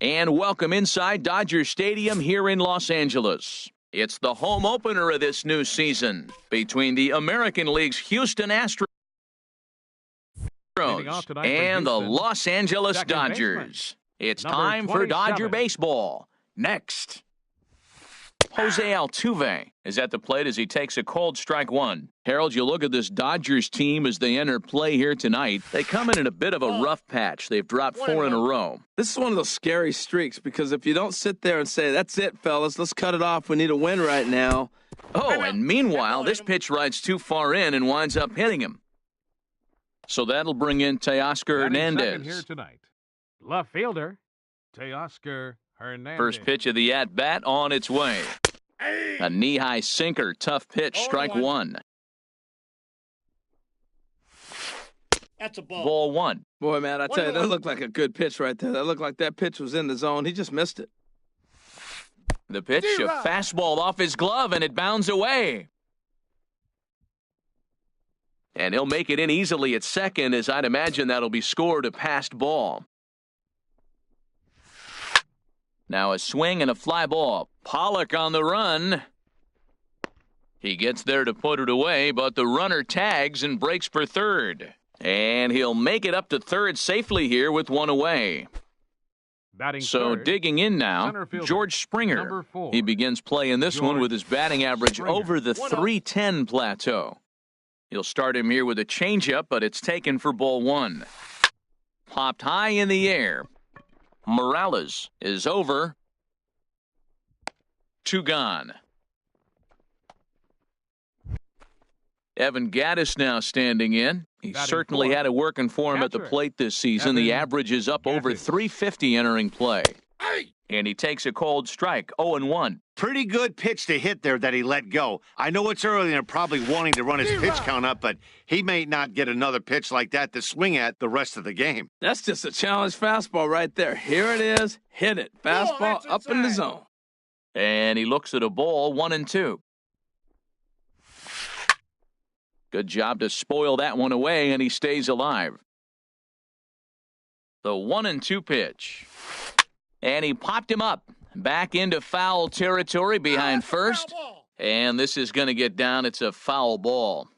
And welcome inside Dodger Stadium here in Los Angeles. It's the home opener of this new season between the American League's Houston Astros and the Los Angeles Dodgers. It's time for Dodger baseball. Next, Jose Altuve is at the plate as he takes a cold strike one. Harold, you look at this Dodgers team as they enter play here tonight. They come in a bit of a rough patch. They've dropped 4 in a row. This is one of those scary streaks because if you don't sit there and say, that's it, fellas, let's cut it off. We need a win right now. Oh, and meanwhile, this pitch rides too far in and winds up hitting him. So that'll bring in Teoscar Hernandez. Here tonight, left fielder, Teoscar Hernandez. First pitch of the at-bat on its way. A knee-high sinker, tough pitch, strike one. That's a ball. Ball one. Boy, man, I tell you, that looked like a good pitch right there. That looked like that pitch was in the zone. He just missed it. The pitch, a fastball off his glove, and it bounds away. And he'll make it in easily at second, as I'd imagine that'll be scored a passed ball. Now a swing and a fly ball. Pollock on the run. He gets there to put it away, but the runner tags and breaks for third. And he'll make it up to third safely here with one away. So third, digging in now, George Springer. He begins play in this one with his batting average over the .310 plateau. He'll start him here with a changeup, but it's taken for ball one. Popped high in the air. Morales is over. 2 gone. Evan Gattis now standing in. He certainly had it working for him at the plate this season. The average is up over .350 entering play. And he takes a cold strike, 0-1. Pretty good pitch to hit there that he let go. I know it's early and they're probably wanting to run his pitch count up, but he may not get another pitch like that to swing at the rest of the game. That's just a challenge fastball right there. Here it is. Hit it. Fastball up in the zone. And he looks at a ball, 1-2. Good job to spoil that one away, and he stays alive. The 1-2 pitch. And he popped him up. Back into foul territory behind first. And this is going to get down. It's a foul ball.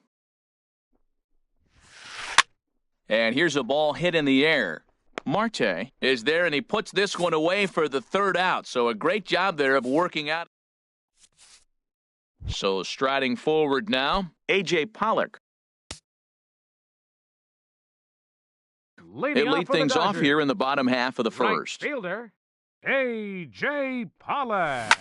And here's a ball hit in the air. Marte is there, and he puts this one away for the third out. So a great job there of working out. So striding forward now, A.J. Pollock. He'll lead things off here in the bottom half of the first. Right fielder, A.J. Pollock.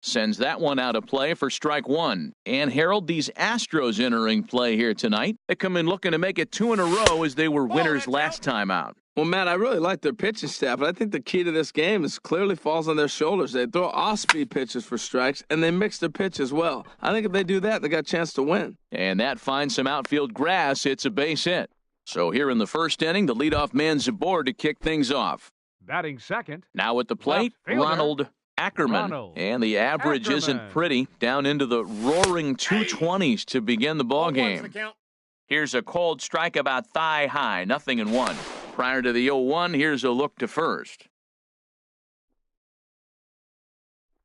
Sends that one out of play for strike one. And Harold, these Astros entering play here tonight. They come in looking to make it 2 in a row as they were winners last time out. Well, Matt, I really like their pitching staff, but I think the key to this game is clearly falls on their shoulders. They throw off-speed pitches for strikes, and they mix their pitch as well. I think if they do that, they got a chance to win. And that finds some outfield grass. It's a base hit. So here in the first inning, the leadoff man's aboard to kick things off. Batting second. Now at the plate, Ronald Ackerman. And the average isn't pretty. Down into the roaring 220s to begin the ballgame. Here's a cold strike about thigh high, 0-1. Prior to the 0-1, here's a look to first.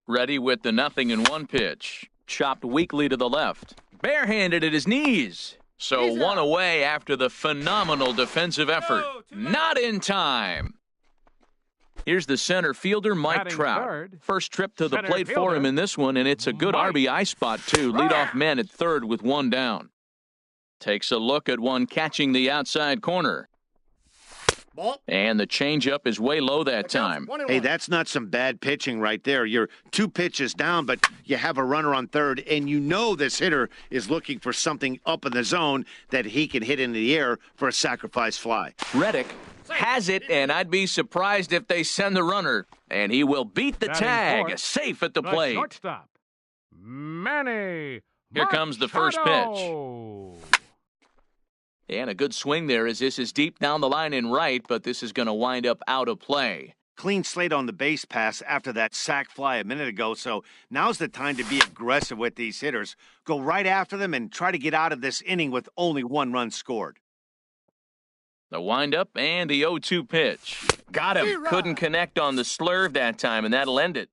Ready with the 0-1 pitch. Chopped weakly to the left. Barehanded at his knees. So one away after the phenomenal defensive effort. Not in time. Here's the center fielder, Mike Trout. First trip to the plate for him in this one, and it's a good RBI spot, too. Leadoff man at third with one down. Takes a look at one catching the outside corner. And the changeup is way low that time. Hey, that's not some bad pitching right there. You're 2 pitches down, but you have a runner on third, and you know this hitter is looking for something up in the zone that he can hit into the air for a sacrifice fly. Reddick has it, and I'd be surprised if they send the runner. And he will beat the tag, safe at the plate. Shortstop, Manny Here comes the first pitch. And a good swing there as this is deep down the line in right, but this is going to wind up out of play. Clean slate on the base pass after that sac fly a minute ago, so now's the time to be aggressive with these hitters. Go right after them and try to get out of this inning with only 1 run scored. The windup and the 0-2 pitch. Got him. Couldn't connect on the slurve that time, and that'll end it.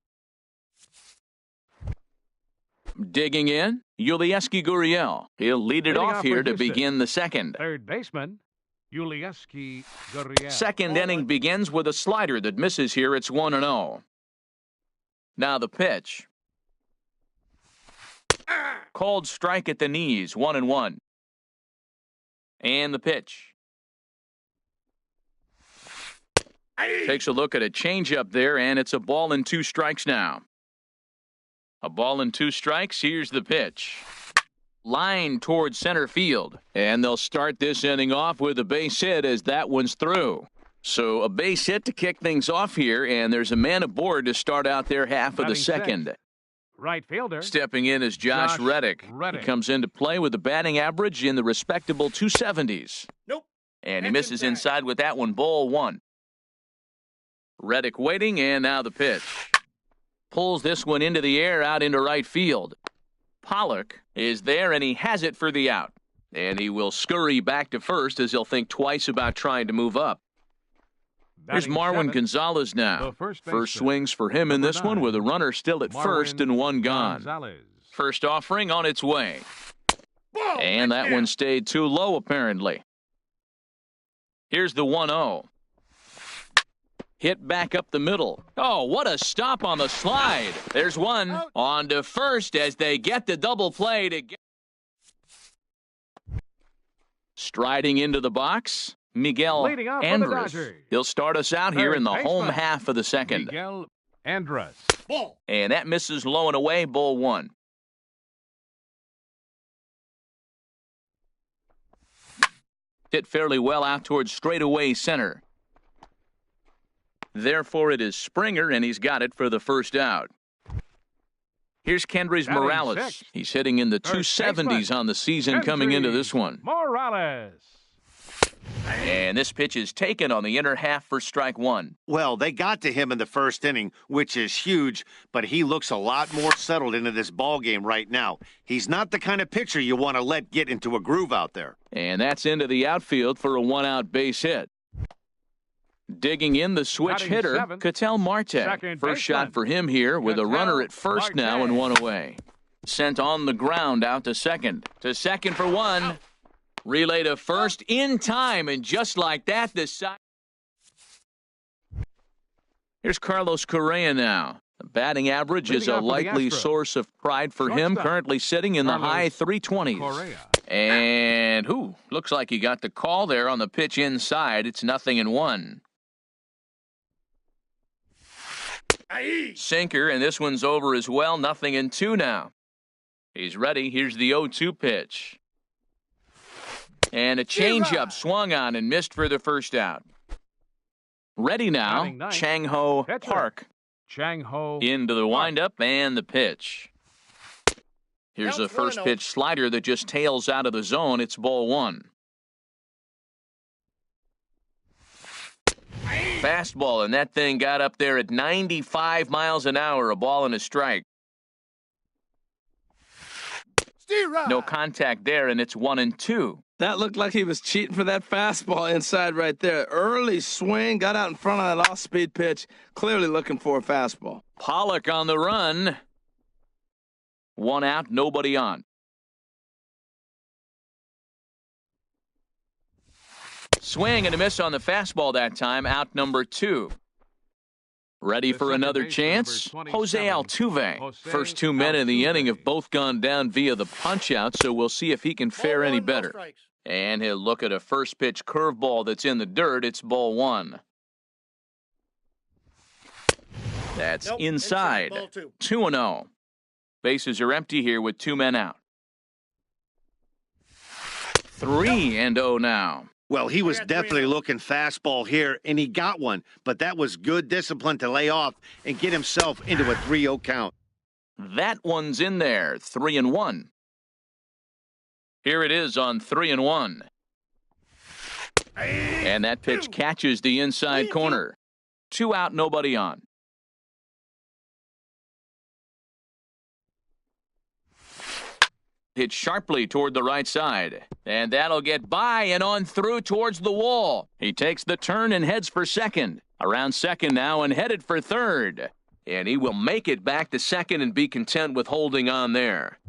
Digging in, Yulieski Gurriel. He'll lead it Leading off off here for to Houston. begin the second. Third baseman, Yulieski Gurriel. Second inning begins with a slider that misses here. It's 1-0. Now the pitch. Called strike at the knees, 1-1. And the pitch. Takes a look at a changeup there, and it's a ball and 2 strikes now. A ball and 2 strikes. Here's the pitch. Line towards center field. And they'll start this inning off with a base hit as that one's through. So a base hit to kick things off here, and there's a man aboard to start out there half of the Batting second. sixth. Right fielder. Stepping in is Josh Reddick. He comes into play with a batting average in the respectable 270s. Nope. And he That's misses inside. inside with that one, ball 1. Reddick waiting, and now the pitch. Pulls this one into the air out into right field. Pollock is there, and he has it for the out. And he will scurry back to first as he'll think twice about trying to move up. Here's Batting Marwin seventh, Gonzalez now. the first First baseman. swings for him in Number this one 9, with a runner still at first and 1 gone. Gonzalez. First offering on its way. Ball. And that Touchdown. one stayed too low, apparently. Here's the 1-0. Hit back up the middle. Oh, what a stop on the slide. There's one. Out. On to first as they get the double play to get. Striding into the box, Miguel Leading off for the Andres. Dodgers. He'll start us out here Third in the home baseman, half of the second. Miguel Andres. Ball. And that misses low and away, ball 1. Hit fairly well out towards straightaway center. Therefore, it is Springer, and he's got it for the first out. Here's Kendrys Batting Morales. sixth. He's hitting in the Third 270s baseman, on the season coming into Kendrys this one. Morales. And this pitch is taken on the inner half for strike 1. Well, they got to him in the first inning, which is huge, but he looks a lot more settled into this ball game right now. He's not the kind of pitcher you want to let get into a groove out there. And that's into the outfield for a 1-out base hit. Digging in the switch Batting hitter, seventh, Ketel Marte. second First shot baseman, for him here with a Ketel runner at first now and Marte. 1 away. Sent on the ground out to second. To second for 1. Relay to first in time, and just like that, the side. Here's Carlos Correa now. The batting average is Leading a off for the likely Astros. source of pride for him, Shortstop, currently sitting in the Carlos high 320s. Correa. And looks like he got the call there on the pitch inside. It's 0-1. Aye. Sinker, and this one's over as well. 0-2 now. He's ready. Here's the 0-2 pitch. And a changeup swung on and missed for the first out. Ready now, Batting ninth, Chang-Ho pitcher. Park Chang-Ho. into the windup and the pitch. Here's the Counts first 1-0. pitch slider that just tails out of the zone. It's ball 1. Fastball, and that thing got up there at 95 miles an hour, a ball and a strike. No contact there, and it's 1-2. That looked like he was cheating for that fastball inside right there. Early swing, got out in front of that off-speed pitch, clearly looking for a fastball. Pollock on the run. 1 out, nobody on. Swing and a miss on the fastball that time, out number 2. Ready The for second another baseman, chance? number Jose 27, Altuve. Jose First 2 men in the Altuve. inning have both gone down via the punch-out, so we'll see if he can fare Ball any 1, no better. strikes. And he'll look at a first pitch curveball that's in the dirt. It's ball 1. That's Nope, inside. ball 2. 2-0. Bases are empty here with 2 men out. 3-0 now. Well, he was I got definitely 3-0. looking fastball here, and he got one. But that was good discipline to lay off and get himself into a 3-0 count. That one's in there. 3-1. Here it is on 3-1. And that pitch catches the inside corner. 2 out, nobody on. Hit sharply toward the right side. And that'll get by and on through towards the wall. He takes the turn and heads for second. Around second now and headed for third. And he will make it back to second and be content with holding on there.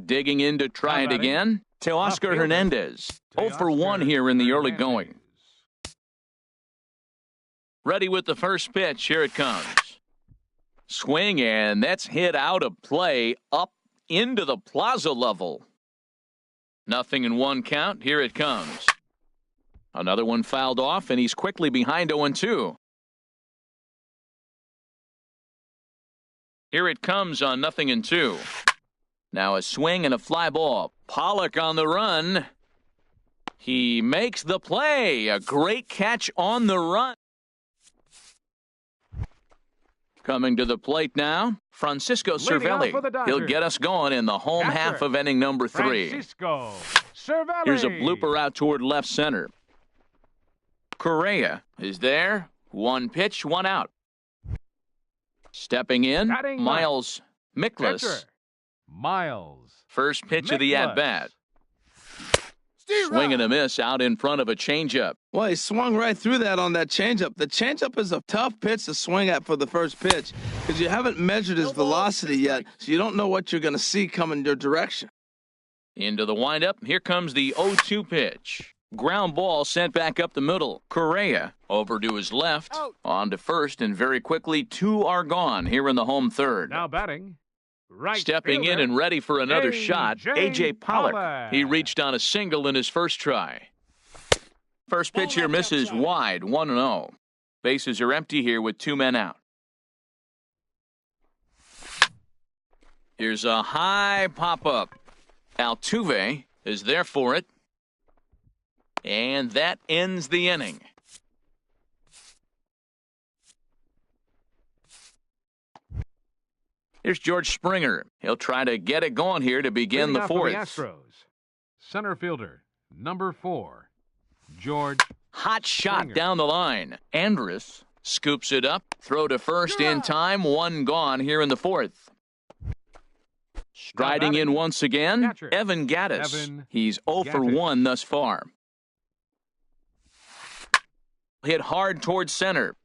Digging in to try it again. Teoscar Hernandez. 0 for 1 here in the early going. Ready with the first pitch. Here it comes. Swing, and that's hit out of play up into the plaza level. 0-1 count. Here it comes. Another one fouled off, and he's quickly behind 0-2. Here it comes on 0-2. Now a swing and a fly ball. Pollock on the run. He makes the play. A great catch on the run. Coming to the plate now, Francisco Cervelli. He'll get us going in the home half of inning number 3. Francisco Cervelli. Here's a blooper out toward left center. Correa is there. 1 pitch, 1 out. Stepping in, Batting Miles Mikolas. Catcher, Miles. First pitch of the Mikolas. at-bat. Swing and a miss out in front of a changeup. Well, he swung right through that on that changeup. The changeup is a tough pitch to swing at for the first pitch because you haven't measured his velocity yet, so you don't know what you're going to see coming your direction. Into the windup. Here comes the 0-2 pitch. Ground ball sent back up the middle. Correa over to his left. On to first, and very quickly 2 are gone here in the home third. Now batting. Right Stepping in fielder, and ready for another shot, A.J. Pollock. Pollock. He reached on a single in his first try. First pitch here misses wide, 1-0. Bases are empty here with 2 men out. Here's a high pop-up. Altuve is there for it. And that ends the inning. Here's George Springer. He'll try to get it going here to begin the fourth. The Astros. Center fielder, number 4, George. Hot shot Springer. down the line. Andrus scoops it up. Throw to first in time. 1 gone here in the fourth. Striding in once again, Catcher. Evan Gattis. Evan He's 0 for Gattis. 1 thus far. Hit hard towards center.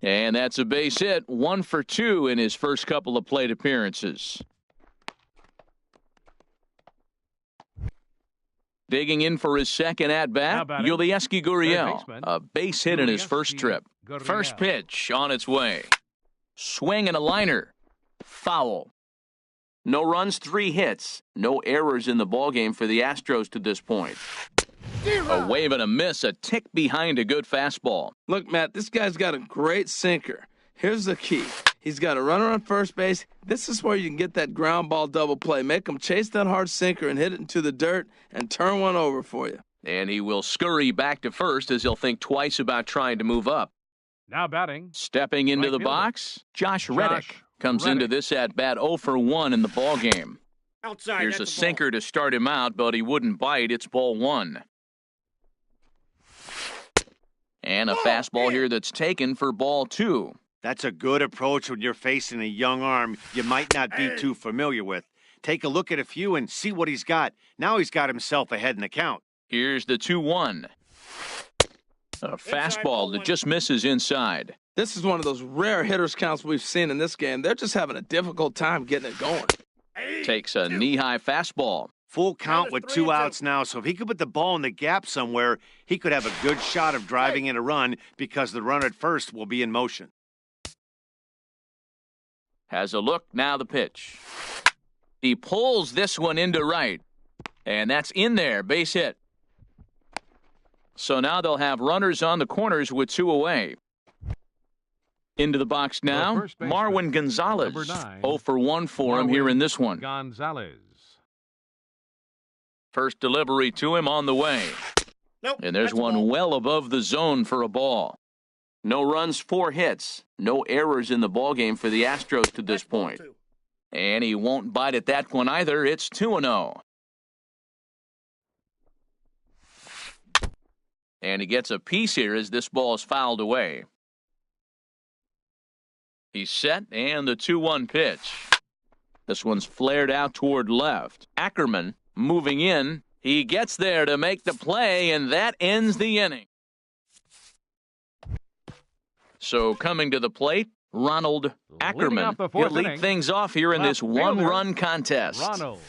And that's a base hit, 1 for 2 in his first couple of plate appearances. Digging in for his second at-bat, Yulieski Gurriel. A base hit in his first trip. First pitch on its way. Swing and a liner. Foul. No runs, 3 hits. No errors in the ballgame for the Astros to this point. A wave and a miss, a tick behind a good fastball. Look, Matt, this guy's got a great sinker. Here's the key. He's got a runner on first base. This is where you can get that ground ball double play. Make him chase that hard sinker and hit it into the dirt and turn one over for you. And he will scurry back to first as he'll think twice about trying to move up. Now batting. Stepping into Right the fielder. box, Josh Reddick comes Reddick. into this at-bat 0 for 1 in the ballgame. Outside. Here's a that's sinker to start him out, but he wouldn't bite. It's ball 1. And a fastball here that's taken for ball 2. That's a good approach when you're facing a young arm you might not be too familiar with. Take a look at a few and see what he's got. Now he's got himself ahead in the count. Here's the 2-1. A fastball that just misses inside. This is one of those rare hitters counts we've seen in this game. They're just having a difficult time getting it going. Takes a knee-high fastball. Full count with 2 outs now, so if he could put the ball in the gap somewhere, he could have a good shot of driving in a run because the runner at first will be in motion. Has a look, now the pitch. He pulls this one into right, and that's in there, base hit. So now they'll have runners on the corners with 2 away. Into the box now, first baseman, Marwin Gonzalez. number 9, 0 for 1 for him here in this one. Gonzalez. First delivery to him on the way. Nope, And there's that's a one ball. well above the zone for a ball. No runs, 4 hits. No errors in the ballgame for the Astros to this That's ball point. 2. And he won't bite at that one either. It's 2-0. And he gets a piece here as this ball is fouled away. He's set, and the 2-1 pitch. This one's flared out toward left. Ackerman moving in. He gets there to make the play, and that ends the inning. So coming to the plate, Ronald Ackerman. He'll lead things off here in this one-run contest. Ronald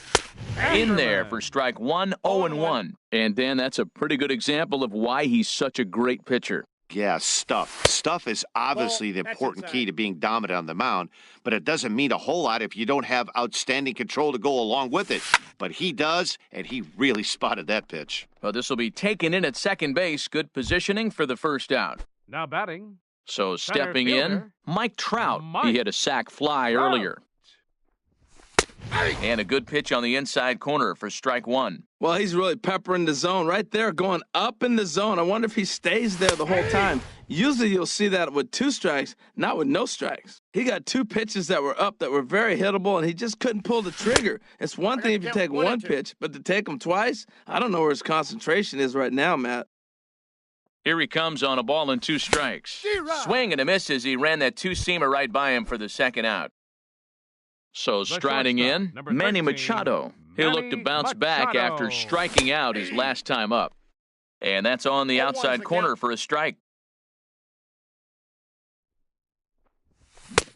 In there for strike one, 0-1. And, Dan, that's a pretty good example of why he's such a great pitcher. Yeah, stuff. Stuff is obviously the important key to being dominant on the mound, but it doesn't mean a whole lot if you don't have outstanding control to go along with it. But he does, and he really spotted that pitch. Well, this will be taken in at second base. Good positioning for the first out. now batting. So Center stepping in, fielder, Mike Trout. Mike He hit a sac fly Trout. earlier. And a good pitch on the inside corner for strike one. Well, he's really peppering the zone right there, going up in the zone. I wonder if he stays there the whole time. Usually you'll see that with 2 strikes, not with no strikes. He got 2 pitches that were up that were very hittable, and he just couldn't pull the trigger. It's one thing if you take one pitch, but to take them twice, I don't know where his concentration is right now, Matt. Here he comes on a ball and 2 strikes. Swing and a miss as he ran that 2-seamer right by him for the second out. So striding shortstop, in, number Manny 13, Machado. He'll look to Manny bounce back Machado. after striking out his last time up. And that's on the 0-1's outside the corner count. for a strike.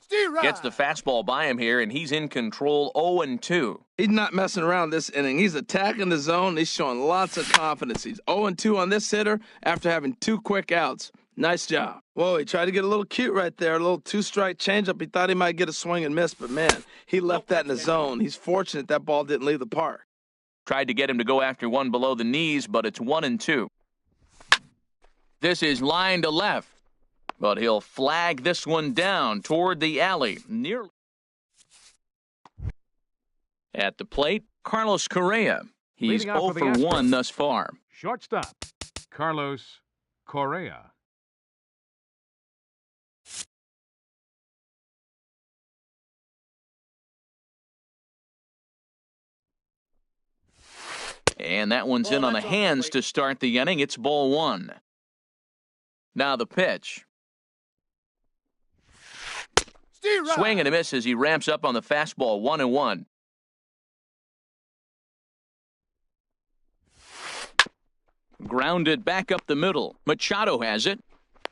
Steer Gets the fastball by him here, and he's in control 0-2. He's not messing around this inning. He's attacking the zone. He's showing lots of confidence. He's 0-2 on this hitter after having 2 quick outs. Nice job. Whoa, he tried to get a little cute right there. A little 2-strike changeup. He thought he might get a swing and miss, but man, he left that in the zone. He's fortunate that ball didn't leave the park. Tried to get him to go after one below the knees, but it's 1-2. This is line to left, but he'll flag this one down toward the alley. Nearly at the plate, Carlos Correa. He's Leading off 0 for for the 1 Astros. thus far. Shortstop, Carlos Correa. And that one's in on the hands to start the inning. It's ball 1. Now the pitch. Swing and a miss as he ramps up on the fastball. 1-1. Grounded back up the middle. Machado has it.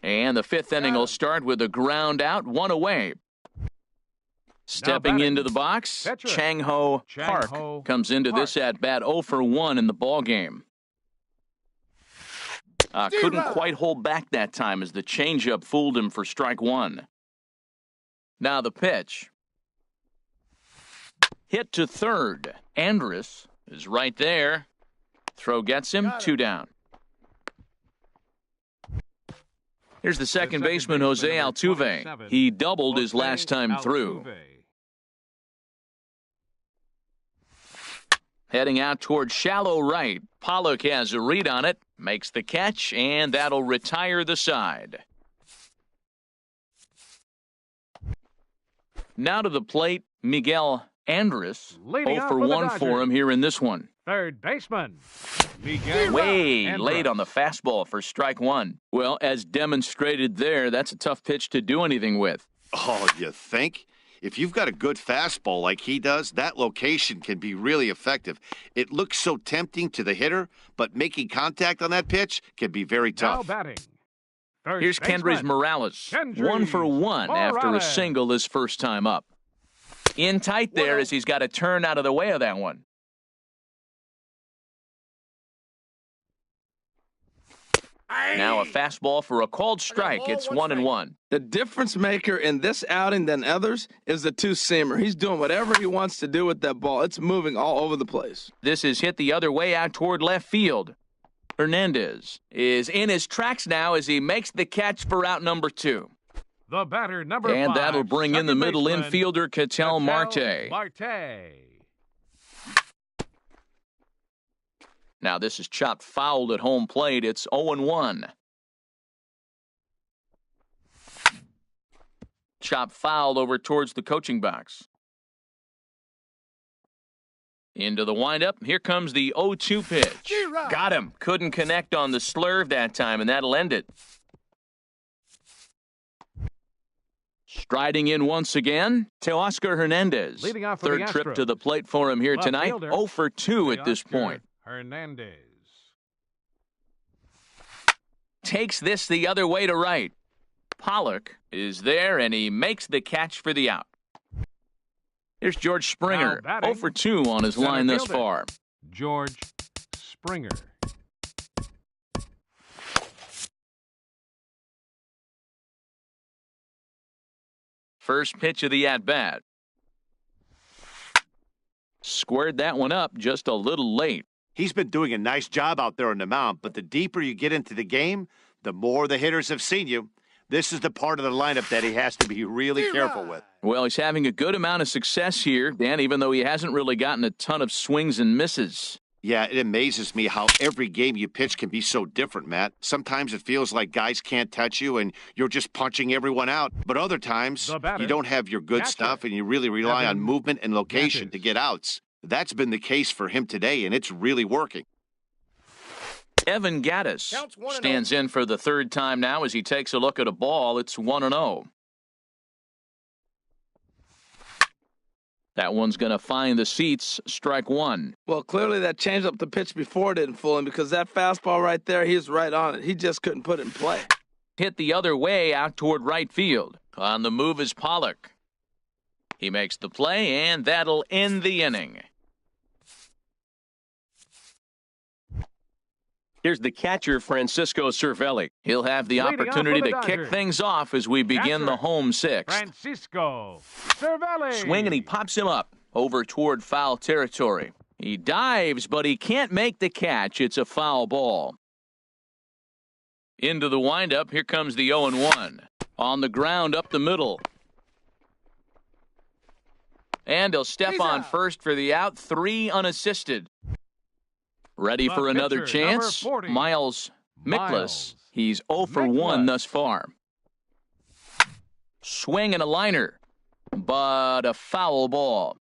And the 5th inning will start with a ground out, 1 away. Stepping batting, into the box, pitcher, Chang-Ho Park Chang-Ho comes into Park. this at-bat 0 for 1 in the ball game. Couldn't quite hold back that time as the changeup fooled him for strike 1. Now the pitch. Hit to third. Andrus is right there. Throw gets him, 2 down. Here's the second baseman, Jose number Altuve. 27, He doubled his Jose last time through. Altuve. Heading out toward shallow right. Pollock has a read on it, makes the catch, and that'll retire the side. Now to the plate, Miguel Andrus. Leading 0 off for for the 1 for Dodgers. him here in this one. Third baseman, Miguel Way Andrus. late on the fastball for strike 1. Well, as demonstrated there, that's a tough pitch to do anything with. Oh, you think? If you've got a good fastball like he does, that location can be really effective. It looks so tempting to the hitter, but making contact on that pitch can be very Now tough. batting. First Here's Kendrys baseman, Morales. Kendrys 1 for 1 after a Morales. single his first time up. In tight there as he's got to turn out of the way of that one. Now a fastball for a called strike. It's 1-1. The difference maker in this outing than others is the 2-seamer. He's doing whatever he wants to do with that ball. It's moving all over the place. This is hit the other way out toward left field. Hernandez is in his tracks now as he makes the catch for out number 2. The batter, number 5. And that'll bring in the second middle baseman, infielder, Ketel Marte. Marte. Now this is chopped fouled at home plate. It's 0-1. Chopped fouled over towards the coaching box. Into the windup. Here comes the 0-2 pitch. Got him. Couldn't connect on the slurve that time, and that'll end it. Striding in once again, Teoscar Hernandez. Leading off for the Third trip Astros. to the plate for him here Left tonight. fielder, 0 for 2 at this Teoscar point. Hernandez. Takes this the other way to right. Pollock is there, and he makes the catch for the out. Here's George Springer, Now batting, 0 for 2 on his center line thus fielder. far. George Springer. First pitch of the at-bat. Squared that one up just a little late. He's been doing a nice job out there on the mound, but the deeper you get into the game, the more the hitters have seen you. This is the part of the lineup that he has to be really careful with. Well, he's having a good amount of success here, Dan, even though he hasn't really gotten a ton of swings and misses. Yeah, it amazes me how every game you pitch can be so different, Matt. Sometimes it feels like guys can't touch you and you're just punching everyone out. But other times, The batter, you don't have your good catcher, stuff and you really rely on Evan movement and location Gattis. to get outs. That's been the case for him today, and it's really working. Evan Gattis Counts 1-0. stands in for the third time now as he takes a look at a ball. It's 1-0. That one's going to find the seats. Strike one. Well, clearly that changeup the pitch before didn't fool him because that fastball right there, he was right on it. He just couldn't put it in play. Hit the other way out toward right field. On the move is Pollock. He makes the play, and that'll end the inning. Here's the catcher, Francisco Cervelli. He'll have the Leading off opportunity for the to kick Dodgers. things off as we begin Catcher, the home sixth. Francisco Cervelli. Swing, and he pops him up over toward foul territory. He dives, but he can't make the catch. It's a foul ball. Into the windup. Here comes the 0-1. On the ground up the middle. And he'll step He's on out. first for the out. 3 unassisted. Ready The for another pitcher, chance. number 40, Miles Mikolas. Miles He's 0 for 1 Mikolas. thus far. Swing and a liner, but a foul ball.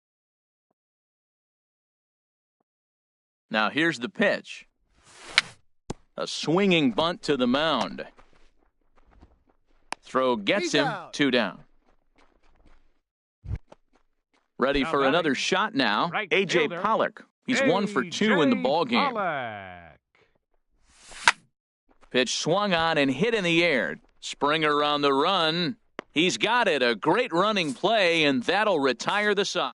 Now here's the pitch. A swinging bunt to the mound. Throw gets He's him. out. 2 down. Ready Now for batting, another shot now. right A.J. fielder, Pollock. He's 1 for 2 in the A.J. ball game. Pollock. Pitch swung on and hit in the air. Springer on the run. He's got it. A great running play, and that'll retire the Sox.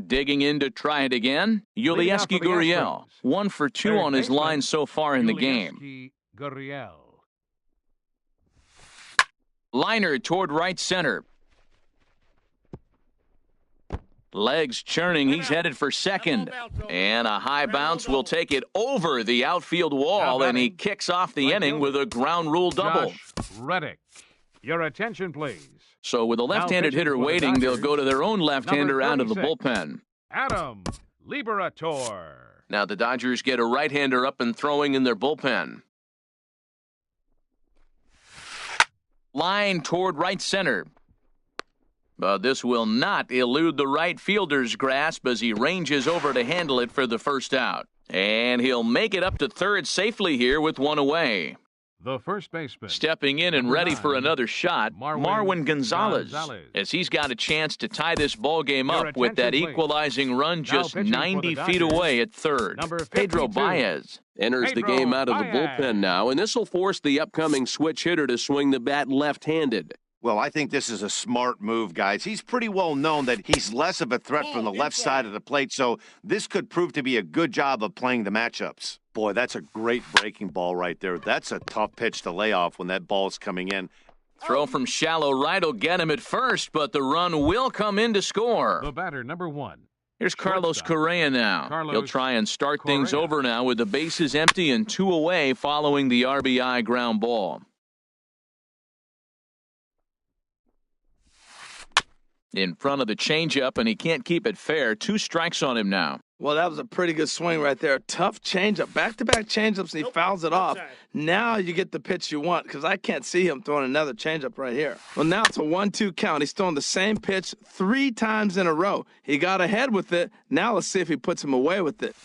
Digging in to try it again. Leading off Yulieski for the Gurriel. Astros. 1 for 2 Third on his baseman, line so far in the game. Yulieski Gurriel. Liner toward right center. Legs churning. He's headed for second. And a high bounce will take it over the outfield wall, and he kicks off the Right inning fielder, with a ground rule double. Josh Reddick. Your attention, please. So with a left-handed pitching hitter for the waiting, they'll Dodgers, go to their own left-hander number out of the 36. bullpen. Adam Liberator. Now the Dodgers get a right-hander up and throwing in their bullpen. Line toward right center. But this will not elude the right fielder's grasp as he ranges over to handle it for the first out. And he'll make it up to third safely here with 1 away. The first baseman. Stepping in and Number ready 9, for another shot, Marwin Gonzalez, as he's got a chance to tie this ball game Your up with that attention, please. equalizing run just pitching for the 90 feet Dodgers, away at third. number Pedro 52, Baez enters the Pedro game out of the Baez. bullpen now, and this will force the upcoming switch hitter to swing the bat left-handed. Well, I think this is a smart move, guys. He's pretty well known that he's less of a threat from the left side of the plate, so this could prove to be a good job of playing the matchups. Boy, that's a great breaking ball right there. That's a tough pitch to lay off when that ball's coming in. Throw from shallow right will get him at first, but the run will come in to score. The batter, number 1. Here's Carlos Shortstop. Correa now. Carlos He'll try and start things Correa. over now with the bases empty and 2 away following the RBI ground ball. In front of the changeup, and he can't keep it fair. 2 strikes on him now. Well, that was a pretty good swing right there. Tough changeup. Back-to-back changeups, and he fouls it off. Now you get the pitch you want because I can't see him throwing another changeup right here. Well, now it's a 1-2 count. He's throwing the same pitch 3 times in a row. He got ahead with it. Now let's see if he puts him away with it.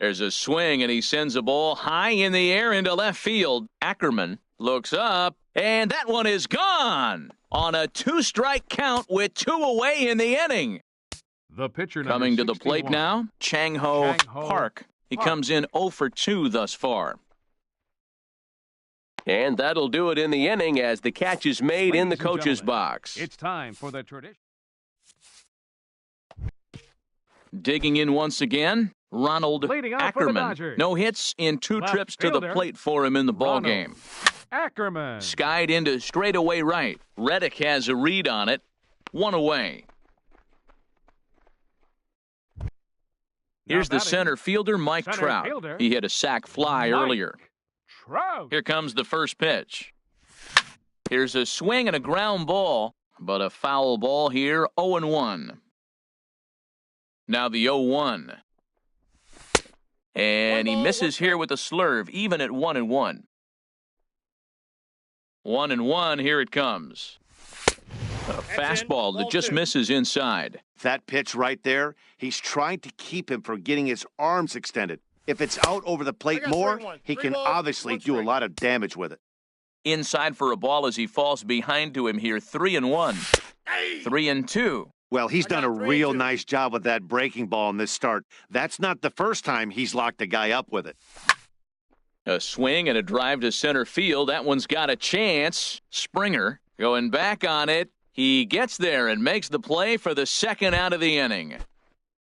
There's a swing, and he sends a ball high in the air into left field. Ackerman looks up, and that one is gone on a 2-strike count with 2 away in the inning. The pitcher Coming to the 61. plate now, Chang-Ho Park. He comes in 0 for 2 thus far. And that'll do it in the inning as the catch is made in the Ladies and coach's gentlemen, box. It's time for the tradition. Digging in once again, Ronald Leading off for the Ackerman. Dodgers. No hits in 2 Left trips to the fielder, plate for him in the ball Ronald game. Ackerman. Skied into straightaway right. Reddick has a read on it. 1 away. Here's the batting, center fielder, Mike center Trout. fielder, He hit a sac fly Mike earlier. Trout. Here comes the first pitch. Here's a swing and a ground ball, but a foul ball here, 0-1. Now the 0-1. And he misses here with a slurve, even at 1-1. 1-1, here it comes. A fastball that just misses inside. That pitch right there, he's trying to keep him from getting his arms extended. If it's out over the plate more, he can obviously do a lot of damage with it. Inside for a ball as he falls behind to him here, 3-1. 3-2. Well, he's done a real nice job with that breaking ball in this start. That's not the first time he's locked a guy up with it. A swing and a drive to center field. That one's got a chance. Springer going back on it. He gets there and makes the play for the second out of the inning.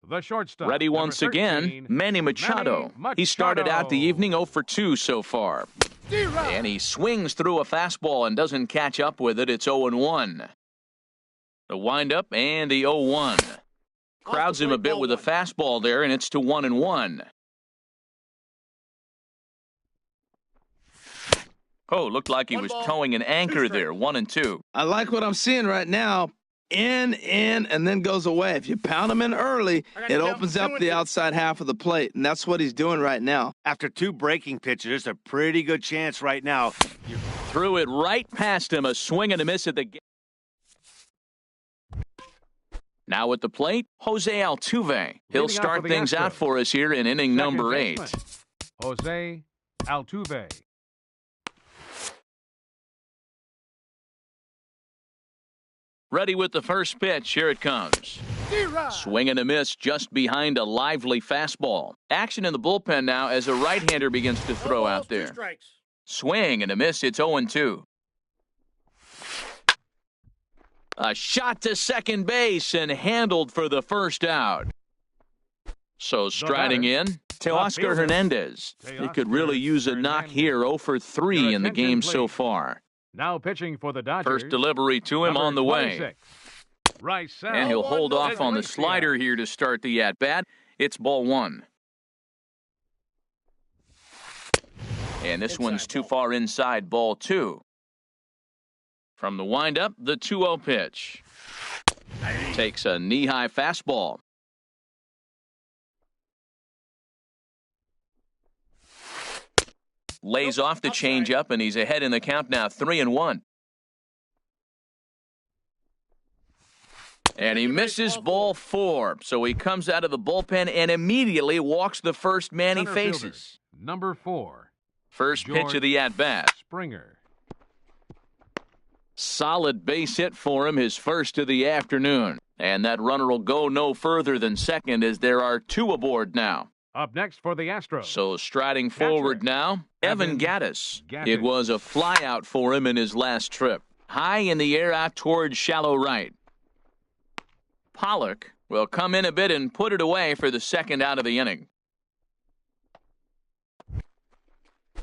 The shortstop. Ready number once 13, again, Manny Machado. He started out the evening 0 for 2 so far. And he swings through a fastball and doesn't catch up with it. It's 0-1. The windup and the 0-1. Crowds him a bit with a fastball there, and it's to 1-1. Oh, looked like he was towing an anchor there, 1-2. I like what I'm seeing right now. In, and then goes away. If you pound him in early, it opens up the outside half of the plate, and that's what he's doing right now. After 2 breaking pitches, there's a pretty good chance right now. Threw it right past him, a swing and a miss at the gate. Now at the plate, Jose Altuve. He'll Leading off start for the things out Astros. for us here in inning number 8. baseman, Jose Altuve. Ready with the first pitch. Here it comes. Swing and a miss just behind a lively fastball. Action in the bullpen now as a right-hander begins to throw out there. Swing and a miss. It's 0-2. A shot to second base and handled for the first out. So striding in, Teoscar Hernandez. He could really use a knock here, 0 for 3 in the game so far. Now pitching for the Dodgers. First delivery to him on the way. 26. Right side. And he'll hold off on the slider here to start the at-bat. It's ball 1. And this one's too far inside, ball 2. From the windup, the 2-0 pitch. Takes a knee-high fastball. Lays off the changeup, and he's ahead in the count now, 3-1. And he misses ball 4, so he comes out of the bullpen and immediately walks the first man he Center faces. fielder, number 4. First pitch George of the at-bat. Springer. Solid base hit for him, his first of the afternoon. And that runner will go no further than second as there are 2 aboard now. Up next for the Astros. So striding forward now, Evan Gattis. Gattis. It was a flyout for him in his last trip. High in the air out towards shallow right. Pollock will come in a bit and put it away for the second out of the inning.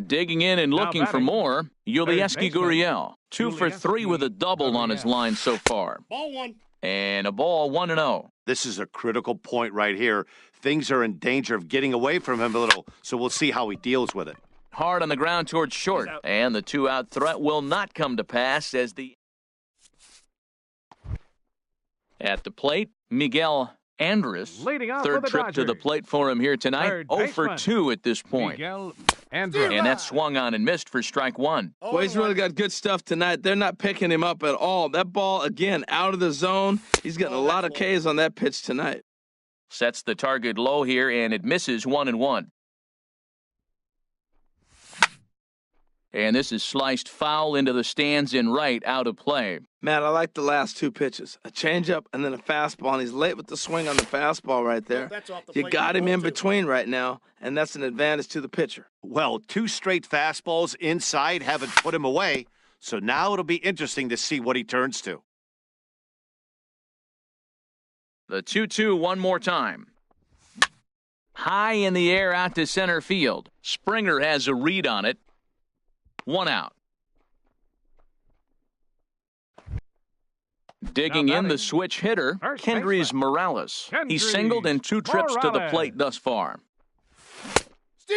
Digging in and Now looking for batting, more, Yulieski baseman, Gurriel. 2 for 3 with a double on his Gurriel. line so far. Ball 1. And a ball 1-0. This is a critical point right here. Things are in danger of getting away from him a little, so we'll see how he deals with it. Hard on the ground towards short. And the 2-out threat will not come to pass as the... At the plate, Miguel Andres. Leading off Third for the trip to the Dodgers. plate for him here tonight. Third 0 for baseman, 2 at this point. Miguel Andres. And that swung on and missed for strike 1. Boy, he's really got good stuff tonight. They're not picking him up at all. That ball, again, out of the zone. He's getting a lot of Ks on that pitch tonight. Sets the target low here, and it misses 1-1. And this is sliced foul into the stands in right, out of play. Matt, I like the last two pitches. A changeup and then a fastball, and he's late with the swing on the fastball right there. You got him in between right now, and that's an advantage to the pitcher. Well, 2 straight fastballs inside haven't put him away, so now it'll be interesting to see what he turns to. The 2-2 one more time. High in the air out to center field. Springer has a read on it. 1 out. Digging in the switch hitter, Kendrys Morales. He's singled in 2 trips to the plate thus far.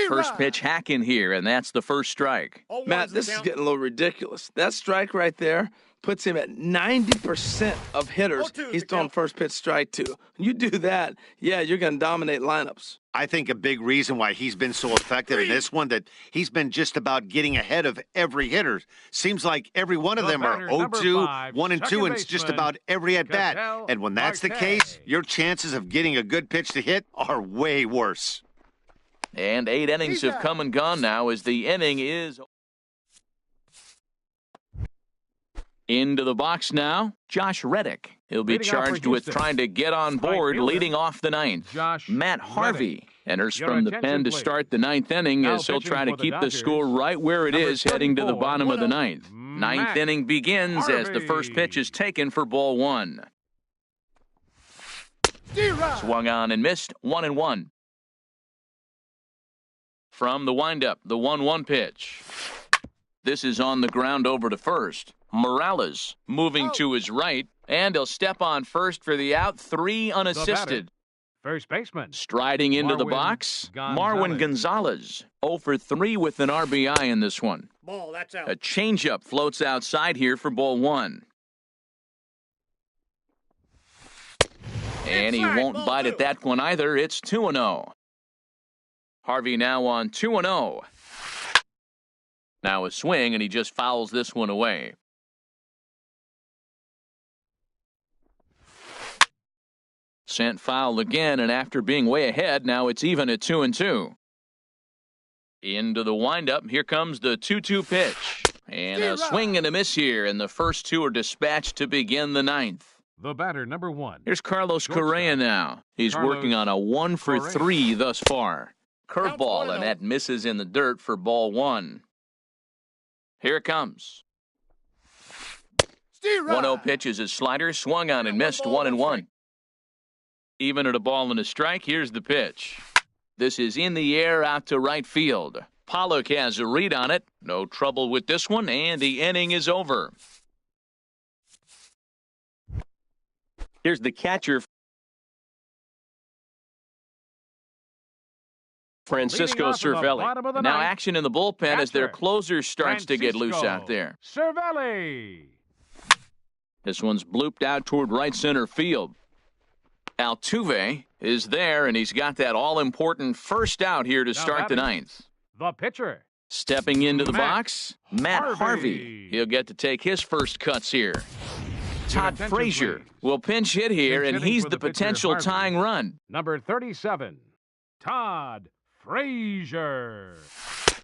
First pitch hack in here, and that's the first strike. Matt, this is getting a little ridiculous. That strike right there puts him at 90% of hitters he's thrown first pitch strike to. You do that, yeah, you're going to dominate lineups. I think a big reason why he's been so effective in this one that he's been just about getting ahead of every hitter. Seems like every one of them are 0-2, 1-2, and it's just about every at-bat. And when that's the case, your chances of getting a good pitch to hit are way worse. And 8 innings have come and gone now as the inning is... Into the box now, Josh Reddick. He'll be charged with trying to get on board leading off the 9th. Matt Harvey enters from the pen to start the 9th inning as he'll try to keep the score right where it is heading to the bottom of the 9th. 9th inning begins as the first pitch is taken for ball 1. Swung on and missed, 1-1. From the windup, the 1-1 pitch. This is on the ground over to first. Morales moving to his right, and he'll step on first for the out, 3 unassisted. First baseman. Striding into the box, Marwin Gonzalez. 0 for 3 with an RBI in this one. Ball, that's out. A changeup floats outside here for ball 1. And he won't bite at that one either. It's 2-0. Harvey now on 2-0. Now a swing, and he just fouls this one away. Sent foul again, and after being way ahead, now it's even at 2-2. Into the windup, here comes the 2-2 pitch. And a swing and a miss here, and the first 2 are dispatched to begin the 9th. The batter, number 1. Here's Carlos Correa now. He's working on a 1 for 3 thus far. Curveball, and that misses in the dirt for ball 1. Here it comes. 1-0 pitch is his slider, swung on and missed, 1-1. Even at a ball and a strike, here's the pitch. This is in the air out to right field. Pollock has a read on it. No trouble with this one, and the inning is over. Here's the catcher, Francisco Cervelli. Now action in the bullpen as their closer starts to get loose out there. Cervelli. This one's blooped out toward right center field. Altuve is there, and he's got that all-important first out here to start the 9th. The pitcher. Stepping into the box, Matt Harvey. He'll get to take his first cuts here. Todd Frazier will pinch hit here, and he's the potential tying run. Number 37, Todd Frazier.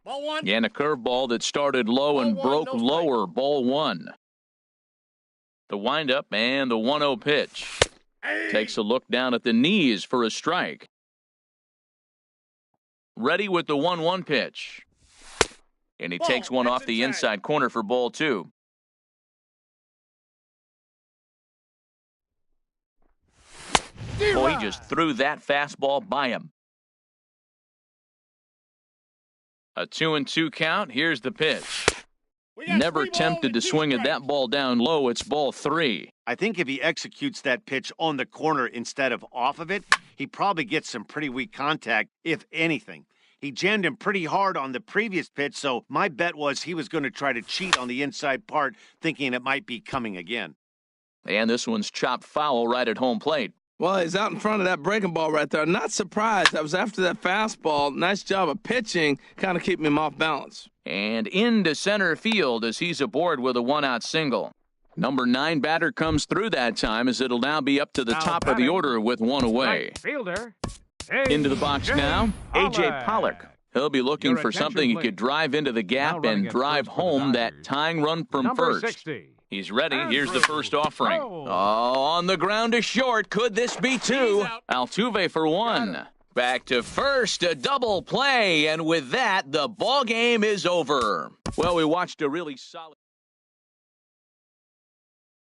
Ball 1. And a curveball that started low and broke lower, ball 1. The windup and the 1-0 pitch. Takes a look down at the knees for a strike. Ready with the 1-1 pitch. And he takes one off the inside corner for ball 2. Boy, he just threw that fastball by him. A 2-2 count. Here's the pitch. Never tempted to swing at that ball down low. It's ball 3. I think if he executes that pitch on the corner instead of off of it, he probably gets some pretty weak contact, if anything. He jammed him pretty hard on the previous pitch, so my bet was he was going to try to cheat on the inside part, thinking it might be coming again. And this one's chopped foul right at home plate. Well, he's out in front of that breaking ball right there. Not surprised. That was after that fastball. Nice job of pitching, kind of keeping him off balance. And into center field as he's aboard with a 1-out single. Number 9 batter comes through that time as it'll now be up to the top of the order with 1 away. Right fielder. Into the box now, A.J. Pollock, He'll be looking Your for attention, something he please. could drive into the Now gap running and at drive first for the home that Dodgers. tying run from Number first. 60. He's ready. And Here's the through. first offering. Roll. Oh, on the ground to short. Could this be two? He's out. Altuve for one. Back to first, a double play, and with that, the ball game is over. Well, we watched a really solid...